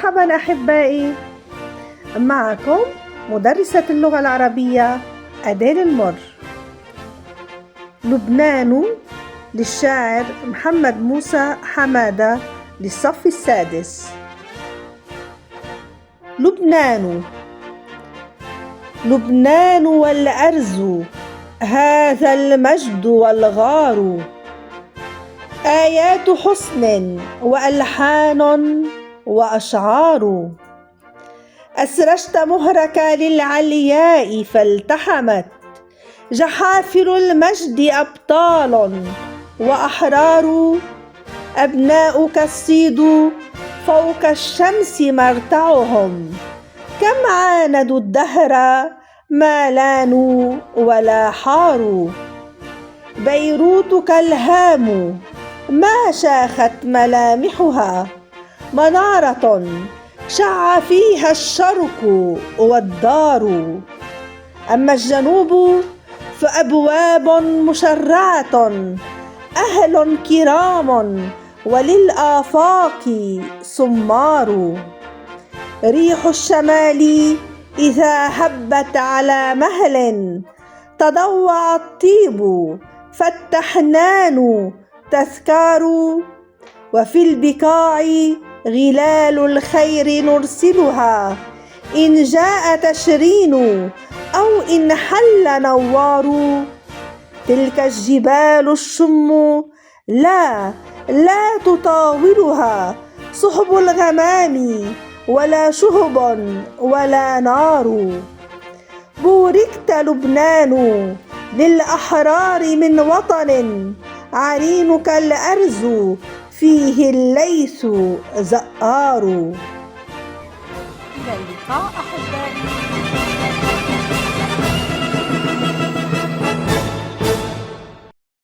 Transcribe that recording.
مرحبا أحبائي، معكم مدرسة اللغة العربية أديل المر. لبنان للشاعر محمد موسى حمادة للصف السادس. لبنان والأرز، هذا المجد والغار، آيات حسن وألحان وأشعار. أسرجت مهرك للعلياء فالتحمت جحافل المجد أبطال وأحرار. أبناؤك الصيد فوق الشمس مرتعهم، كم عاندوا الدهر ما لانوا ولا حاروا. بيروت كالهام ما شاخت ملامحها، منارة شع فيها الشرق والدار. أما الجنوب فأبواب مشرعة، أهل كرام وللآفاق سمار. ريح الشمال إذا هبت على مهل، تضوع الطيب فالتحنان تذكار. وفي البقاع غلال الخير نرسلها، إن جاء تشرين أو إن حل نوار. تلك الجبال الشم لا تطاولها سحب الغمام، ولا شهب ولا نار. بوركت لبنان للأحرار من وطن، عرينك الأرز فيه الليث زآر. إلى اللقاء أحبائي.